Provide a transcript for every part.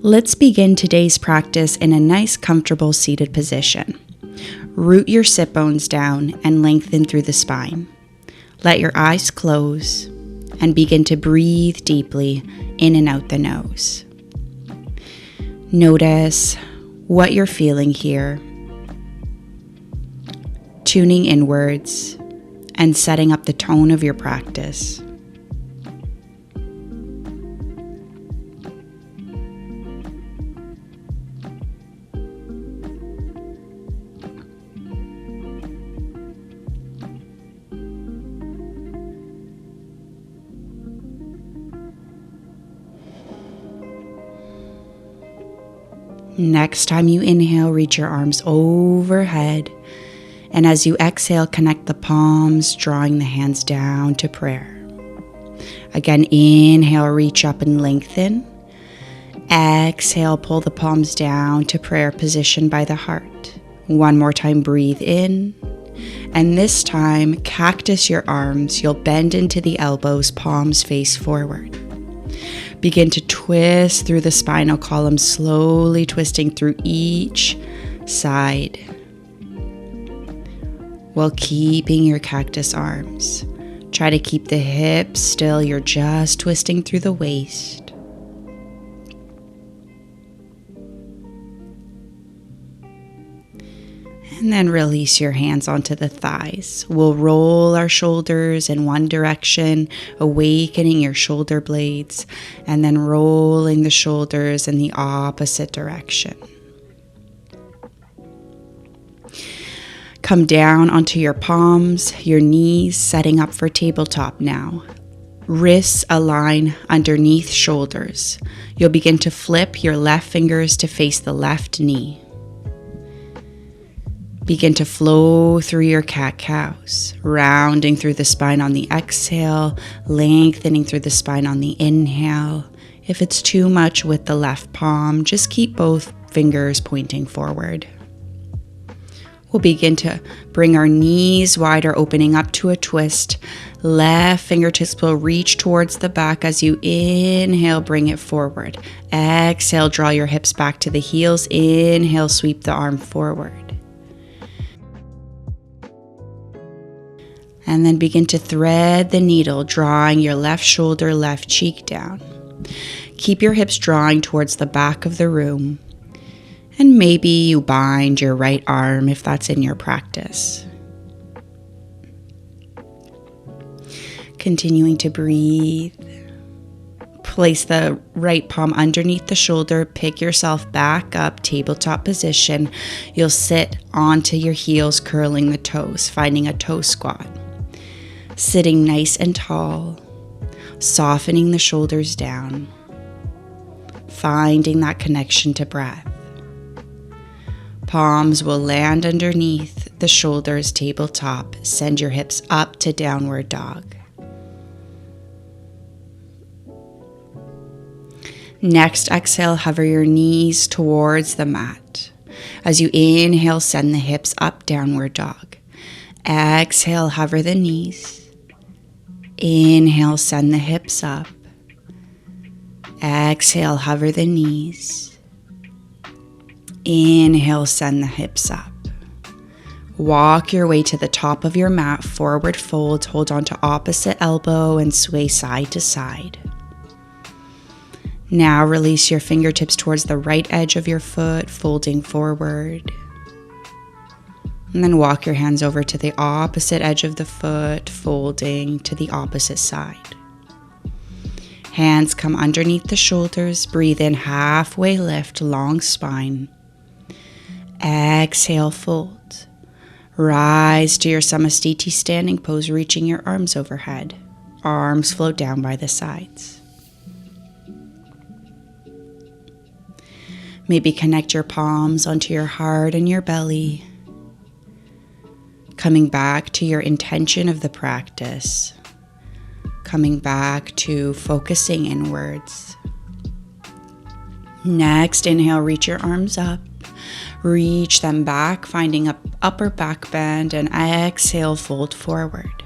Let's begin today's practice in a nice, comfortable seated position. Root your sit bones down and lengthen through the spine. Let your eyes close and begin to breathe deeply in and out the nose. Notice what you're feeling here, tuning inwards and setting up the tone of your practice. Next time you inhale, reach your arms overhead. And as you exhale, connect the palms, drawing the hands down to prayer. Again, inhale, reach up and lengthen. Exhale, pull the palms down to prayer position by the heart. One more time, breathe in. And this time, cactus your arms. You'll bend into the elbows, palms face forward. Begin to twist through the spinal column, slowly twisting through each side while keeping your cactus arms. Try to keep the hips still. You're just twisting through the waist. And then release your hands onto the thighs. We'll roll our shoulders in one direction, awakening your shoulder blades, and then rolling the shoulders in the opposite direction. Come down onto your palms, your knees, setting up for tabletop now. Wrists align underneath shoulders. You'll begin to flip your left fingers to face the left knee. Begin to flow through your cat-cows, rounding through the spine on the exhale, lengthening through the spine on the inhale. If it's too much with the left palm, just keep both fingers pointing forward. We'll begin to bring our knees wider, opening up to a twist. Left fingertips will reach towards the back as you inhale, bring it forward. Exhale, draw your hips back to the heels. Inhale, sweep the arm forward. And then begin to thread the needle, drawing your left shoulder, left cheek down. Keep your hips drawing towards the back of the room. And maybe you bind your right arm if that's in your practice. Continuing to breathe. Place the right palm underneath the shoulder. Pick yourself back up, tabletop position. You'll sit onto your heels, curling the toes, finding a toe squat. Sitting nice and tall, softening the shoulders down, finding that connection to breath. Palms will land underneath the shoulders, tabletop. Send your hips up to downward dog. Next, exhale, hover your knees towards the mat. As you inhale, send the hips up, downward dog. Exhale, hover the knees. Inhale, send the hips up. Exhale, hover the knees. Inhale, send the hips up. Walk your way to the top of your mat, forward fold, hold on to opposite elbow and sway side to side. Now release your fingertips towards the right edge of your foot, folding forward. And then walk your hands over to the opposite edge of the foot, folding to the opposite side. Hands come underneath the shoulders. Breathe in, halfway lift, long spine. Exhale, fold. Rise to your Samastiti standing pose, reaching your arms overhead. Arms float down by the sides. Maybe connect your palms onto your heart and your belly. Coming back to your intention of the practice. Coming back to focusing inwards. Next, inhale, reach your arms up. Reach them back, finding an upper back bend, and exhale, fold forward.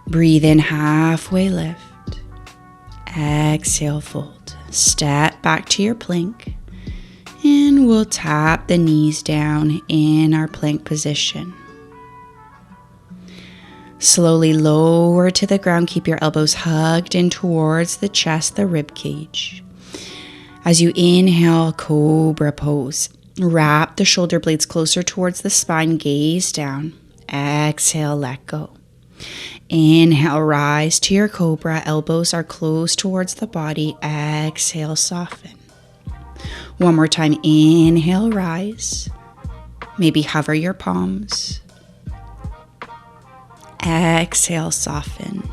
Breathe in, halfway lift. Exhale, fold. Step back to your plank. And we'll tap the knees down in our plank position. Slowly lower to the ground. Keep your elbows hugged in towards the chest, the rib cage. As you inhale, cobra pose. Wrap the shoulder blades closer towards the spine. Gaze down. Exhale, let go. Inhale, rise to your cobra. Elbows are close towards the body. Exhale, soften. One more time. Inhale, rise. Maybe hover your palms. Exhale, soften.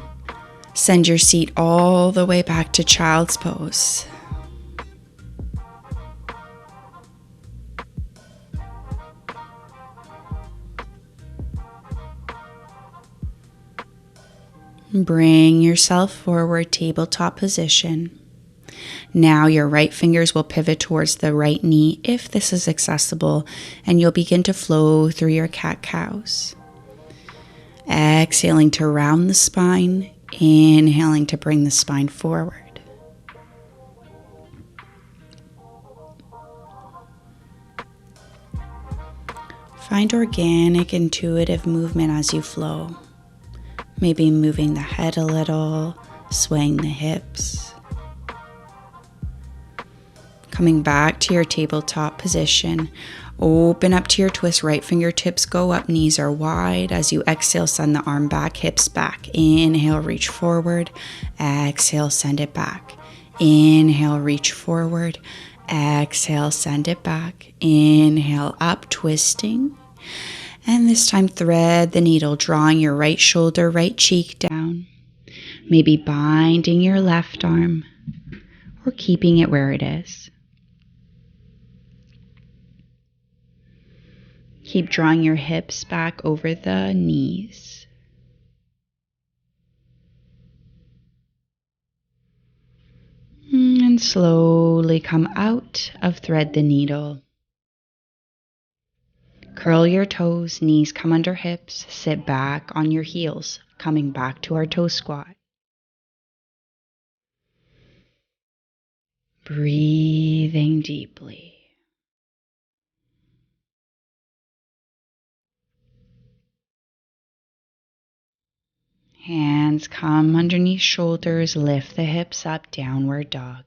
Send your seat all the way back to child's pose. Bring yourself forward, tabletop position. Now your right fingers will pivot towards the right knee if this is accessible, and you'll begin to flow through your cat-cows. Exhaling to round the spine, inhaling to bring the spine forward. Find organic, intuitive movement as you flow. Maybe moving the head a little, swaying the hips. Coming back to your tabletop position. Open up to your twist. Right fingertips go up, knees are wide. As you exhale, send the arm back, hips back. Inhale, reach forward. Exhale, send it back. Inhale, reach forward. Exhale, send it back. Inhale, up, twisting. And this time thread the needle, drawing your right shoulder, right cheek down. Maybe binding your left arm or keeping it where it is. Keep drawing your hips back over the knees. And slowly come out of thread the needle. Curl your toes, knees come under hips, sit back on your heels, coming back to our toe squat. Breathing deeply. Hands come underneath shoulders, lift the hips up, downward dog.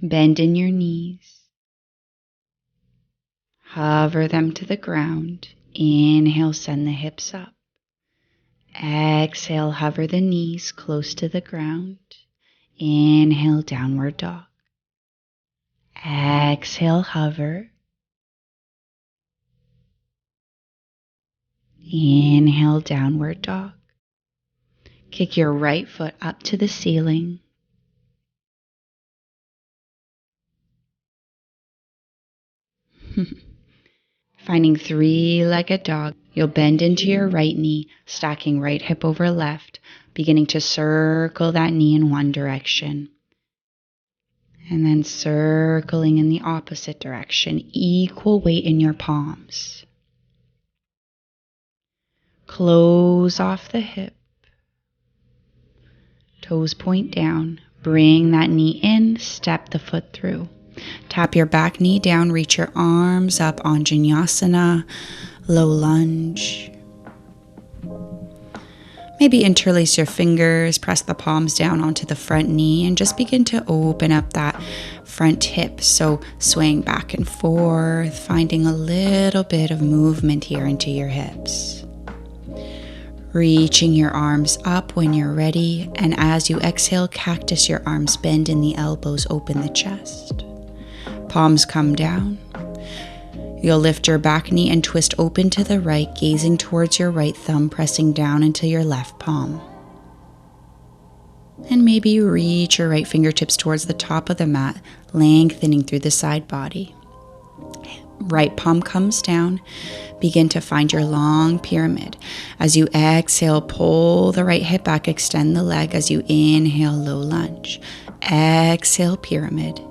Bend in your knees. Hover them to the ground. Inhale, send the hips up. Exhale, hover the knees close to the ground. Inhale, downward dog. Exhale, hover. Inhale, downward dog. Kick your right foot up to the ceiling. Finding three-legged dog, you'll bend into your right knee, stacking right hip over left, beginning to circle that knee in one direction. And then circling in the opposite direction, equal weight in your palms. Close off the hip. Toes point down. Bring that knee in, step the foot through. Tap your back knee down, reach your arms up, Anjaneyasana, low lunge. Maybe interlace your fingers, press the palms down onto the front knee, and just begin to open up that front hip. So swaying back and forth, finding a little bit of movement here into your hips. Reaching your arms up when you're ready, and as you exhale, cactus your arms, bend in the elbows, open the chest. Palms come down. You'll lift your back knee and twist open to the right, gazing towards your right thumb, pressing down into your left palm. And maybe you reach your right fingertips towards the top of the mat, lengthening through the side body. Right palm comes down. Begin to find your long pyramid. As you exhale, pull the right hip back, extend the leg. As you inhale, low lunge. Exhale, pyramid.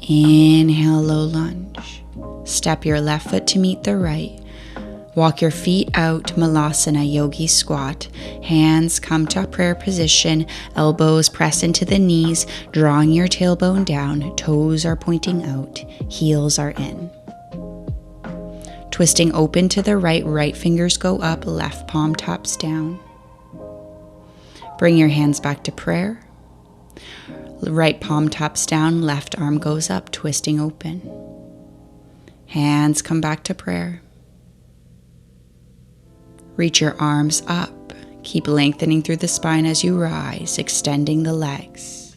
Inhale, low lunge. Step your left foot to meet the right. Walk your feet out, Malasana Yogi Squat. Hands come to prayer position, elbows press into the knees, drawing your tailbone down, toes are pointing out, heels are in. Twisting open to the right, right fingers go up, left palm taps down. Bring your hands back to prayer. Right palm taps down, left arm goes up, twisting open. Hands come back to prayer. Reach your arms up. Keep lengthening through the spine as you rise, extending the legs.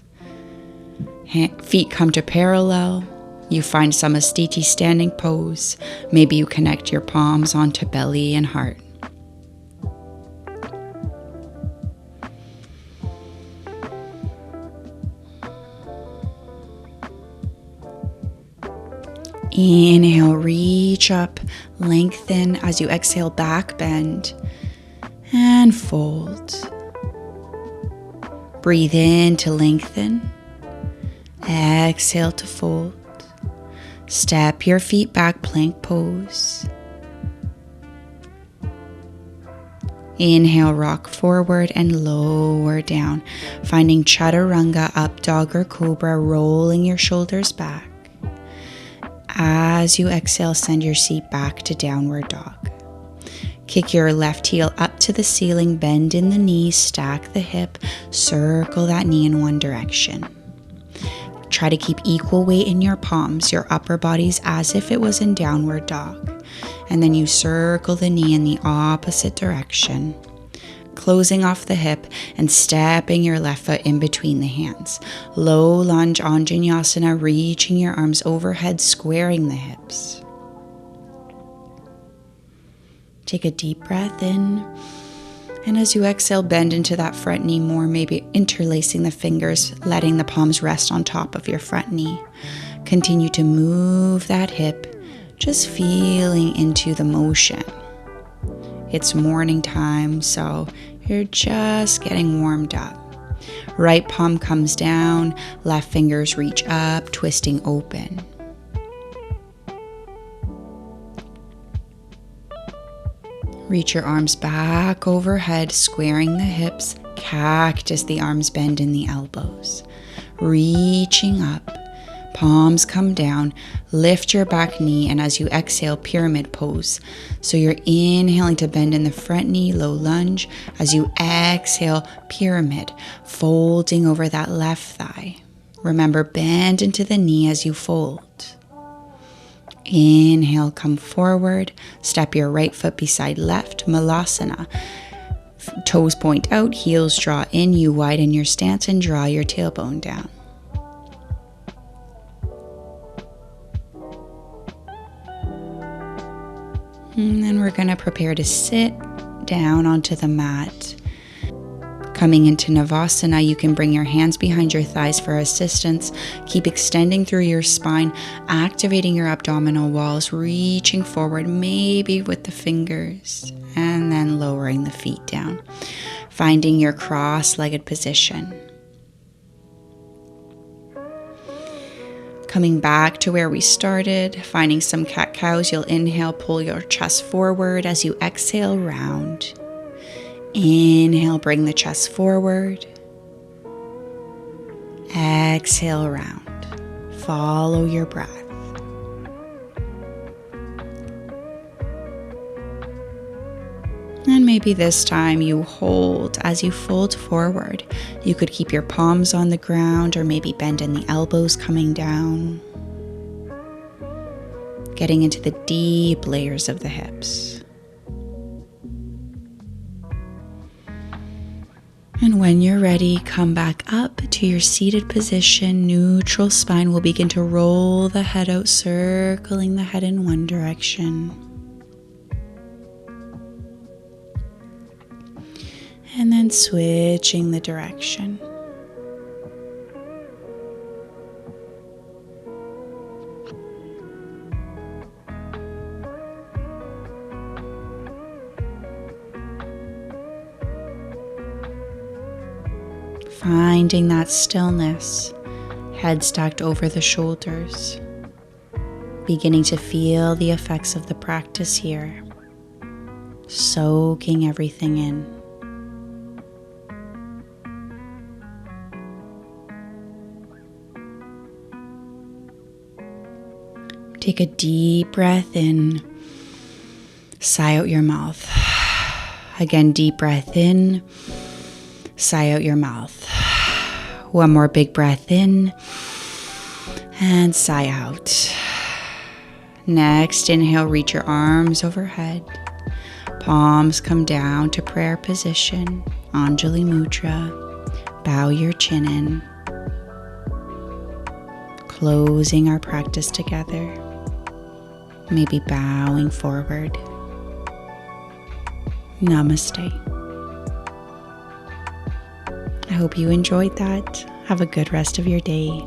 Feet come to parallel. You find Samastiti standing pose. Maybe you connect your palms onto belly and heart. Inhale, reach up, lengthen. As you exhale, back bend and fold. Breathe in to lengthen. Exhale to fold. Step your feet back, plank pose. Inhale, rock forward and lower down, finding chaturanga, up dog or cobra, rolling your shoulders back. As you exhale, send your seat back to downward dog. Kick your left heel up to the ceiling, bend in the knees, stack the hip, circle that knee in one direction. Try to keep equal weight in your palms, your upper bodies as if it was in downward dog. And then you circle the knee in the opposite direction, closing off the hip and stepping your left foot in between the hands. Low lunge, Anjaneyasana, reaching your arms overhead, squaring the hips. Take a deep breath in, and as you exhale, bend into that front knee more, maybe interlacing the fingers, letting the palms rest on top of your front knee. Continue to move that hip, just feeling into the motion. It's morning time, so you're just getting warmed up. Right palm comes down, left fingers reach up, twisting open. Reach your arms back overhead, squaring the hips, cactus, the arms bend in the elbows. Reaching up, palms come down, lift your back knee, and as you exhale, pyramid pose. So you're inhaling to bend in the front knee, low lunge. As you exhale, pyramid, folding over that left thigh. Remember, bend into the knee as you fold. Inhale, come forward, step your right foot beside left, Malasana. Toes point out, heels draw in, you widen your stance and draw your tailbone down. And then we're going to prepare to sit down onto the mat. Coming into Navasana, you can bring your hands behind your thighs for assistance. Keep extending through your spine, activating your abdominal walls, reaching forward, maybe with the fingers, and then lowering the feet down, finding your cross-legged position. Coming back to where we started, finding some cat-cows, you'll inhale, pull your chest forward. As you exhale, round. Inhale, bring the chest forward. Exhale, round. Follow your breath. And maybe this time you hold as you fold forward. You could keep your palms on the ground or maybe bend in the elbows coming down. Getting into the deep layers of the hips. And when you're ready, come back up to your seated position. Neutral spine will begin to roll the head out, circling the head in one direction. And then switching the direction. Finding that stillness, head stacked over the shoulders, beginning to feel the effects of the practice here. soaking everything in. Take a deep breath in, sigh out your mouth. Again, deep breath in, sigh out your mouth. One more big breath in and sigh out. Next, inhale, reach your arms overhead. Palms come down to prayer position, Anjali Mudra. Bow your chin in. Closing our practice together. Maybe bowing forward. Namaste. I hope you enjoyed that. Have a good rest of your day.